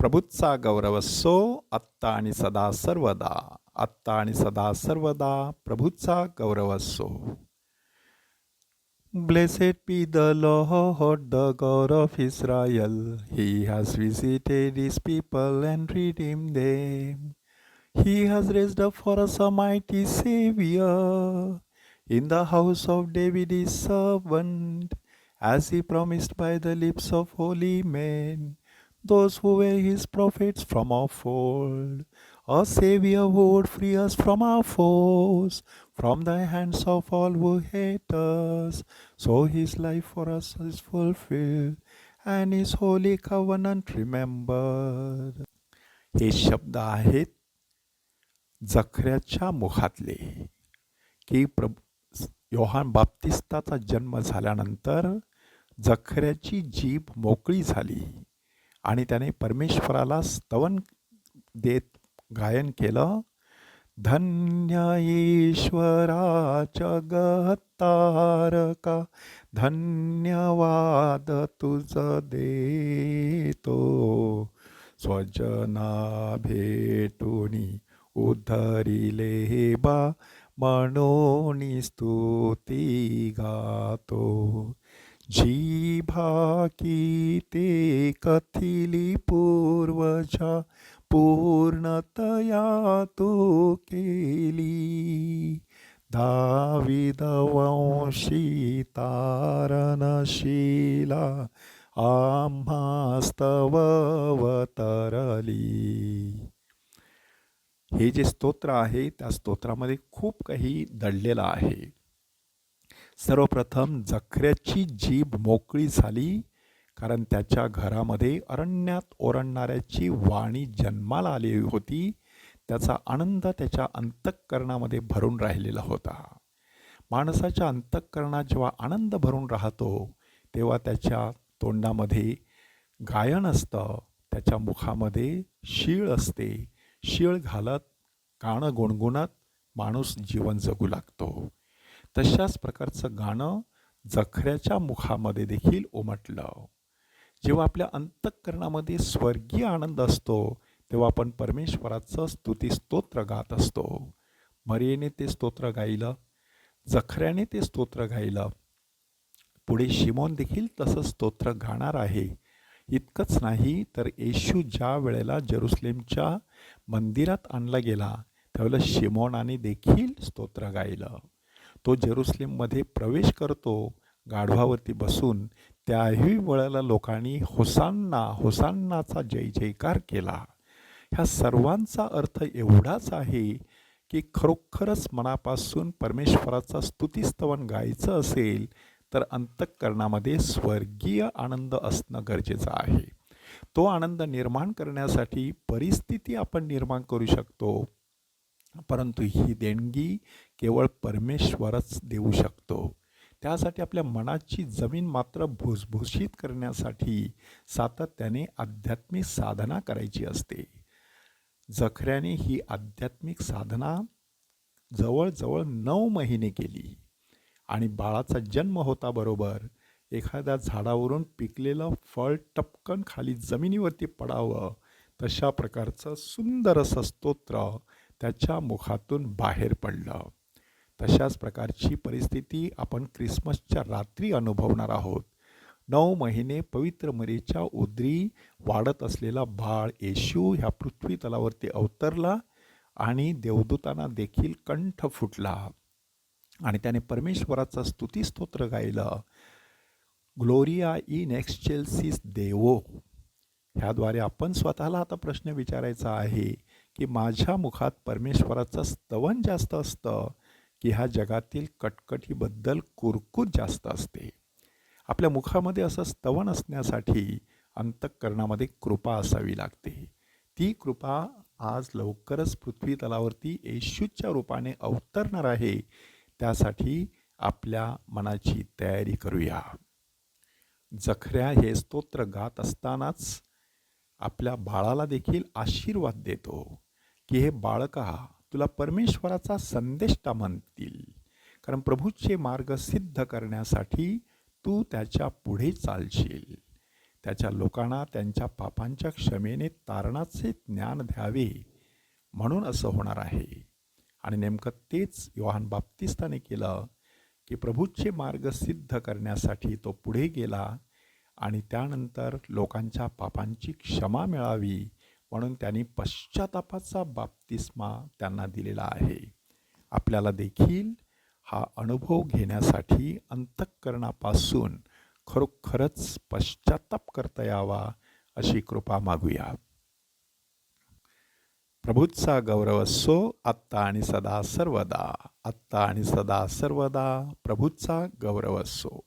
प्रभूचा गौरव असो आत्ता आणि सदा सर्वदा. आत्ता आणि सदा सर्वदा प्रभूचा गौरव असो. Blessed be the Lord, the God of Israel. He has visited his people and redeemed them. He has raised up for us a mighty Savior in the house of David his servant, as he promised by the lips of holy men, those who were his prophets from of old. A Savior who would free us from our foes, from the hands of all who hate us. So his life for us is fulfilled, and his holy covenant remembered. हे शब्द आहेत जखऱ्याच्या मुखातले, की योहान बाप्तिस्ताचा जन्म झाल्यानंतर जखऱ्याची जीभ मोकळी झाली आणि त्याने परमेश्वराला स्तवन देत गायन केलं. धन्य ईश्वरा जगत्तारका, धन्यवाद तुझ देतो, स्वजना भेटुनी उद्धरिले बा, म्हणून स्तुती गातो. जिभा की ते कथिली पूर्वजा, पूर्णतया तू केली. दाविद वंशी तारणशीला, आम्हा स्तववतरली. हे जे स्तोत्र आहे त्या स्तोत्रामध्ये खूप काही दडलेलं आहे. सर्वप्रथम जखऱ्याची जीभ मोकळी झाली, कारण त्याच्या घरामध्ये अरण्यात ओरडणाऱ्याची वाणी जन्माला आली होती. त्याचा आनंद त्याच्या अंतःकरणामध्ये भरून राहिलेला होता. माणसाच्या अंतःकरणात जेव्हा आनंद भरून राहतो तेव्हा त्याच्या तोंडामध्ये गायन असतं, त्याच्या मुखामध्ये शीळ असते. शीळ घालत गाणं गुणगुणत माणूस जीवन जगू लागतो. तशाच प्रकारचं गाणं जखऱ्याच्या मुखामध्ये देखील उमटलं. जेव्हा आपल्या अंतःकरणामध्ये स्वर्गीय आनंद असतो तेव्हा आपण परमेश्वराचं स्तुतिस्तोत्र गात असतो. मरियेने ते स्तोत्र गायलं, जखऱ्याने ते स्तोत्र गायलं. पुढे शिमोन देखील तसं स्तोत्र गाणार आहे. इतकंच नाही तर येशू ज्या वेळेला जेरुसलेमच्या मंदिरात आणला गेला त्यावेळेला शिमोनाने देखील स्तोत्र गायलं. तो जेरुसलेममध्ये प्रवेश करतो गाढवावरती बसून. त्याही वेळेला लोकांनी होसान्ना होसान्नाचा जय जयकार केला. ह्या सर्वांचा अर्थ एवढाच आहे की खरोखरच मनापासून परमेश्वराचा स्तुतिस्तवन गायचं असेल तर अंतःकरणामध्ये स्वर्गीय आनंद असणं गरजेचं आहे. तो आनंद निर्माण करण्यासाठी परिस्थिती आपण निर्माण करू शकतो, परंतु ही देणगी केवळ परमेश्वरच देऊ शकतो. त्यासाठी आपल्या मनाची जमीन मात्र भुसभुशीत करण्यासाठी सातत्याने आध्यात्मिक साधना करायची असते. जखऱ्याने ही आध्यात्मिक साधना जवळजवळ 9 महिने केली आणि बाळाचा जन्म होता बरोबर एखाद्या झाडावरून पिकलेलं फळ टपकन खाली जमिनीवरती पडावं तशा प्रकारचं सुंदर असं स्तोत्र त्याच्या मुखातून बाहेर पडलं. तशाच प्रकारची परिस्थिती आपण ख्रिसमसच्या रात्री अनुभवणार आहोत. 9 महिने पवित्र मरीच्या उदरी वाढत असलेला बाळ येशू ह्या पृथ्वी तलावरती अवतरला आणि देवदूतांना देखील कंठ फुटला आणि त्याने परमेश्वराचा स्तुतिस्तोत्र गायलं. ग्लोरिया इन एक्सचेल्सिस देवो. ह्याद्वारे आपण स्वतःला आता प्रश्न विचारायचा आहे की माझ्या मुखात परमेश्वराचं स्तवन जास्त असतं की ह्या जगातील कटकटीबद्दल कुरकूर जास्त असते. आपल्या मुखामध्ये असं स्तवन असण्यासाठी अंतःकरणामध्ये कृपा असावी लागते. ती कृपा आज लवकरच पृथ्वी तलावरती येशूच्या रूपाने अवतरणार आहे. त्यासाठी आपल्या मनाची तयारी करूया. जखऱ्या हे स्तोत्र गात असतानाच आपल्या बाळाला देखील आशीर्वाद देतो की हे बाळका, तुला परमेश्वराचा संदेष्टा म्हणतील, कारण प्रभूचे मार्ग सिद्ध करण्यासाठी तू त्याच्या पुढे चालशील. त्याच्या लोकांना त्यांच्या पापांच्या क्षमेने तारणाचे ज्ञान द्यावे, म्हणून असं होणार आहे. आणि नेमकं तेच योहान बाप्तिस्ताने केलं की प्रभूचे मार्ग सिद्ध करण्यासाठी तो पुढे गेला आणि त्यानंतर लोकांच्या पापांची क्षमा मिळावी म्हणून त्यांनी पश्चातापाचा बाप्तिस्मा त्यांना दिलेला आहे. आपल्याला देखील हा अनुभव घेण्यासाठी अंतःकरणापासून खरोखरच पश्चाताप करता यावा अशी कृपा मागूया. प्रभूचा गौरव असो आत्ता आणि सदा सर्वदा. आत्ता आणि सदा सर्वदा प्रभूचा गौरव असो.